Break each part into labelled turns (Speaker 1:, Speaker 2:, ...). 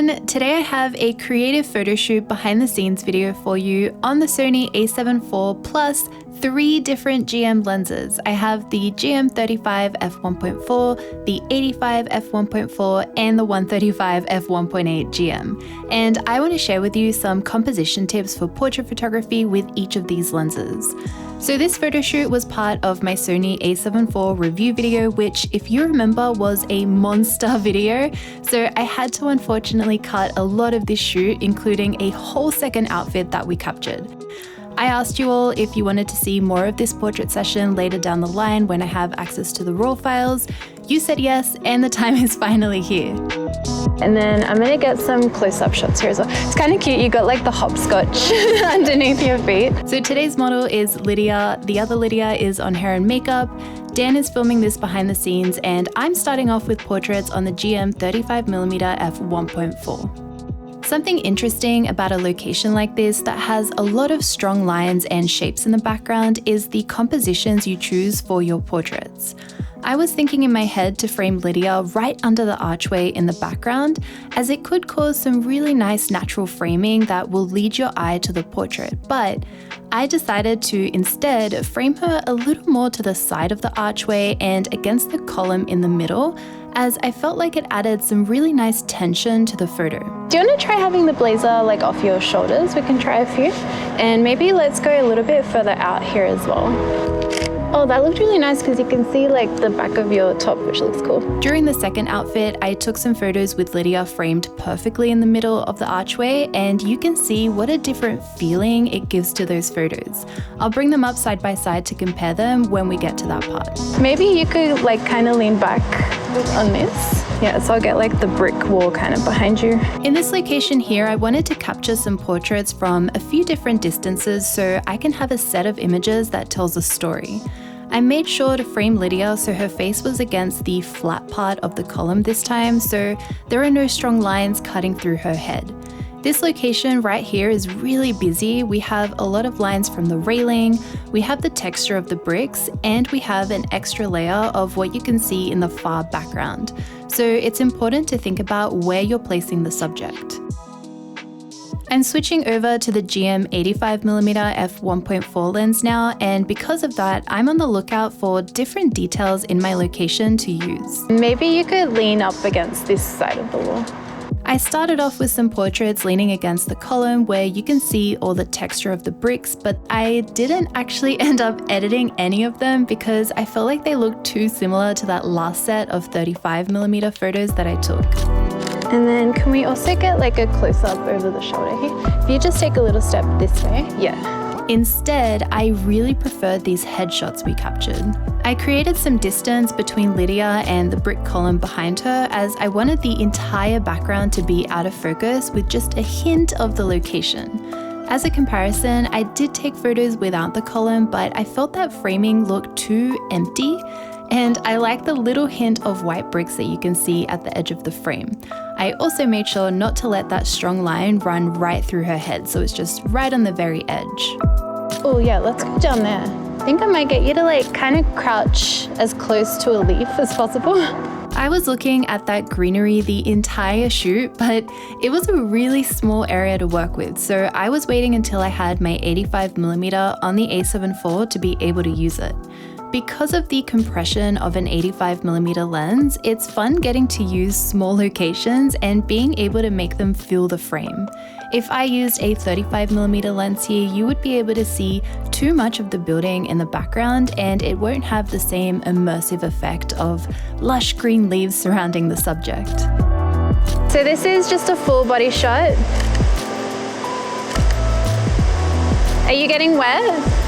Speaker 1: everyone! Today I have a creative photo shoot behind the scenes video for you on the Sony A7IV plus 3 different GM lenses. I have the GM 35 f1.4, the 85 f1.4, and the 135 f1.8 GM. And I want to share with you some composition tips for portrait photography with each of these lenses. So this photo shoot was part of my Sony A7IV review video, which, if you remember, was a monster video. So I had to unfortunately cut a lot of this shoot, including a whole second outfit that we captured. I asked you all if you wanted to see more of this portrait session later down the line when I have access to the raw files. You said yes, and the time is finally here. And then I'm gonna get some close-up shots here as well. It's kind of cute, you got like the hopscotch underneath your feet. So today's model is Lydia. The other Lydia is on hair and makeup. Dan is filming this behind the scenes, and I'm starting off with portraits on the GM 35mm f1.4. Something interesting about a location like this that has a lot of strong lines and shapes in the background is the compositions you choose for your portraits. I was thinking in my head to frame Lydia right under the archway in the background, as it could cause some really nice natural framing that will lead your eye to the portrait, but I decided to instead frame her a little more to the side of the archway and against the column in the middle, as I felt like it added some really nice tension to the photo. Do you want to try having the blazer like off your shoulders? We can try a few, and maybe let's go a little bit further out here as well. Oh, that looked really nice because you can see like the back of your top, which looks cool. During the second outfit, I took some photos with Lydia framed perfectly in the middle of the archway, and you can see what a different feeling it gives to those photos. I'll bring them up side by side to compare them when we get to that part. Maybe you could like kind of lean back on this. Yeah, so I'll get like the brick wall kind of behind you. In this location here, I wanted to capture some portraits from a few different distances so I can have a set of images that tells a story. I made sure to frame Lydia so her face was against the flat part of the column this time, so there are no strong lines cutting through her head. This location right here is really busy. We have a lot of lines from the railing, we have the texture of the bricks, and we have an extra layer of what you can see in the far background. So it's important to think about where you're placing the subject. I'm switching over to the GM 85mm f1.4 lens now, and because of that, I'm on the lookout for different details in my location to use. Maybe you could lean up against this side of the wall. I started off with some portraits leaning against the column where you can see all the texture of the bricks, but I didn't actually end up editing any of them because I felt like they looked too similar to that last set of 35mm photos that I took. And then can we also get like a close-up over the shoulder here? If you just take a little step this way, yeah. Instead, I really preferred these headshots we captured. I created some distance between Lydia and the brick column behind her, as I wanted the entire background to be out of focus with just a hint of the location. As a comparison, I did take photos without the column, but I felt that framing looked too empty, and I like the little hint of white bricks that you can see at the edge of the frame. I also made sure not to let that strong line run right through her head, so it's just right on the very edge. Oh yeah, let's go down there. I think I might get you to like kind of crouch as close to a leaf as possible. I was looking at that greenery the entire shoot, but it was a really small area to work with, so I was waiting until I had my 85mm on the A7IV to be able to use it. Because of the compression of an 85mm lens, it's fun getting to use small locations and being able to make them fill the frame. If I used a 35mm lens here, you would be able to see too much of the building in the background, and it won't have the same immersive effect of lush green leaves surrounding the subject. So this is just a full body shot. Are you getting wet?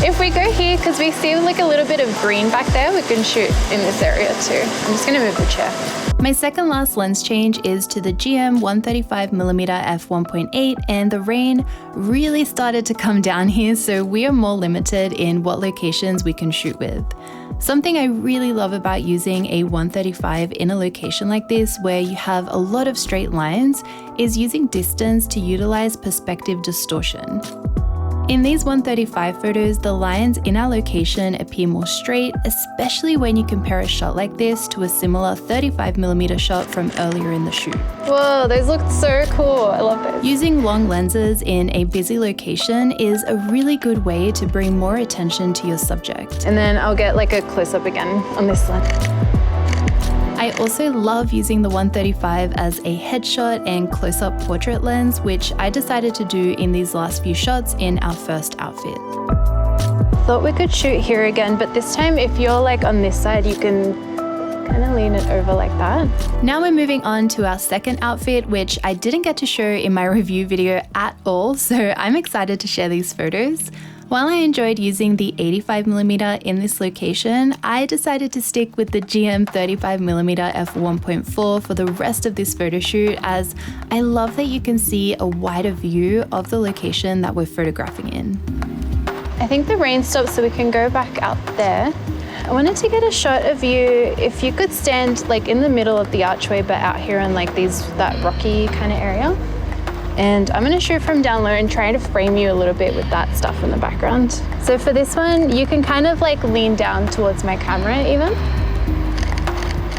Speaker 1: If we go here, because we see like a little bit of green back there, we can shoot in this area too. I'm just gonna move the chair. My second last lens change is to the GM 135mm f1.8, and the rain really started to come down here, so we are more limited in what locations we can shoot with. Something I really love about using a 135 in a location like this where you have a lot of straight lines is using distance to utilize perspective distortion. In these 135 photos, the lines in our location appear more straight, especially when you compare a shot like this to a similar 35mm shot from earlier in the shoot.
Speaker 2: Whoa, those look so cool. I love this.
Speaker 1: Using long lenses in a busy location is a really good way to bring more attention to your subject.
Speaker 2: And then I'll get like a close-up again on this one.
Speaker 1: I also love using the 135 as a headshot and close-up portrait lens, which I decided to do in these last few shots in our first outfit.
Speaker 2: Thought we could shoot here again, but this time if you're like on this side, you can kind of lean it over like that.
Speaker 1: Now we're moving on to our second outfit, which I didn't get to show in my review video at all, so I'm excited to share these photos. While I enjoyed using the 85mm in this location, I decided to stick with the GM 35mm f1.4 for the rest of this photo shoot, as I love that you can see a wider view of the location that we're photographing in.
Speaker 2: I think the rain stopped so we can go back out there. I wanted to get a shot of you if you could stand like in the middle of the archway but out here in like that rocky kind of area. And I'm gonna shoot from down low and try to frame you a little bit with that stuff in the background. So for this one, you can kind of like lean down towards my camera even.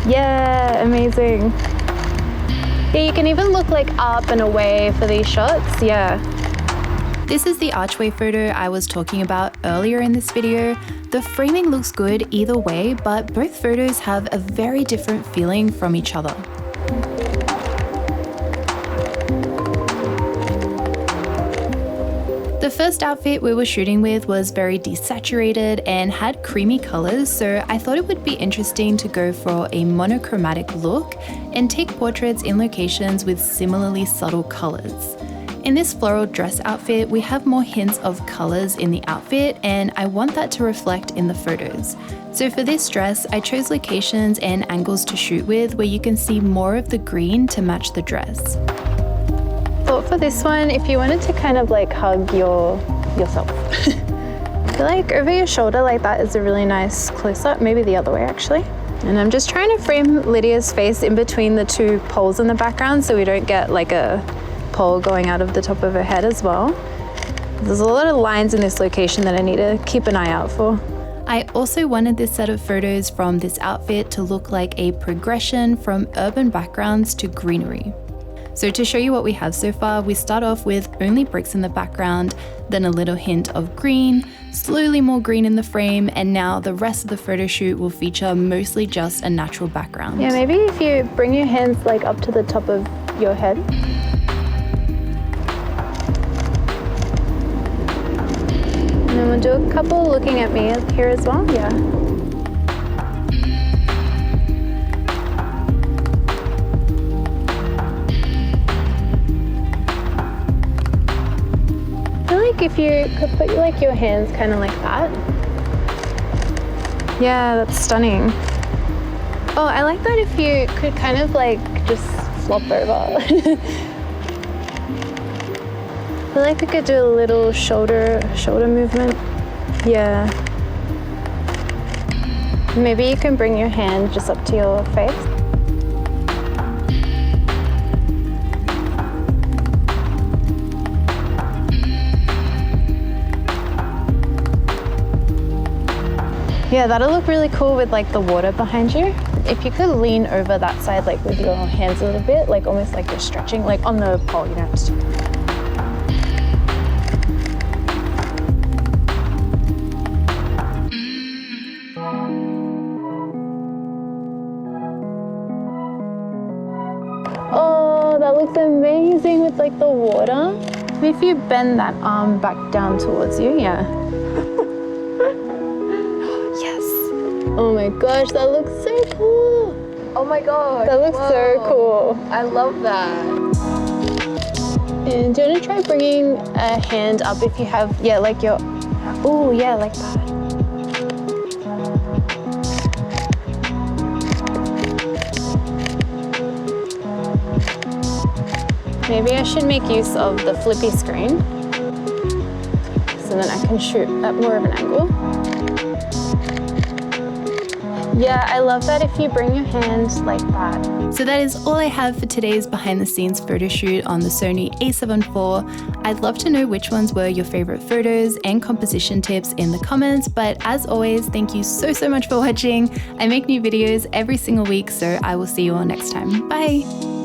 Speaker 2: Yeah, amazing. Yeah, you can even look like up and away for these shots, yeah.
Speaker 1: This is the archway photo I was talking about earlier in this video. The framing looks good either way, but both photos have a very different feeling from each other. The first outfit we were shooting with was very desaturated and had creamy colors, so I thought it would be interesting to go for a monochromatic look and take portraits in locations with similarly subtle colors. In this floral dress outfit, we have more hints of colors in the outfit, and I want that to reflect in the photos. So for this dress, I chose locations and angles to shoot with where you can see more of the green to match the dress.
Speaker 2: Thought for this one, if you wanted to kind of like hug yourself. I feel like over your shoulder like that is a really nice close-up, maybe the other way actually. And I'm just trying to frame Lydia's face in between the two poles in the background so we don't get like a pole going out of the top of her head as well. There's a lot of lines in this location that I need to keep an eye out for.
Speaker 1: I also wanted this set of photos from this outfit to look like a progression from urban backgrounds to greenery. So to show you what we have so far, we start off with only bricks in the background, then a little hint of green, slowly more green in the frame, and now the rest of the photo shoot will feature mostly just a natural background.
Speaker 2: Yeah, maybe if you bring your hands like up to the top of your head. And then we'll do a couple looking at me here as well, yeah. If you could put like your hands kind of like that. Yeah, that's stunning. Oh, I like that if you could kind of like just flop over. I feel like we could do a little shoulder movement. Yeah. Maybe you can bring your hand just up to your face. Yeah, that'll look really cool with like the water behind you. If you could lean over that side like with your hands a little bit, like almost like you're stretching, like on the pole, you know. Oh, that looks amazing with like the water. If you bend that arm back down towards you, yeah. Oh my gosh, that looks so cool.
Speaker 3: Oh my gosh.
Speaker 2: That looks so cool.
Speaker 3: I love that.
Speaker 2: And do you want to try bringing a hand up if you have, yeah, like your, oh yeah, like that. Maybe I should make use of the flippy screen so then I can shoot at more of an angle. Yeah, I love that if you bring your hand like that.
Speaker 1: So that is all I have for today's behind the scenes photo shoot on the Sony A7 IV. I'd love to know which ones were your favorite photos and composition tips in the comments, but as always, thank you so much for watching. I make new videos every single week, so I will see you all next time. Bye!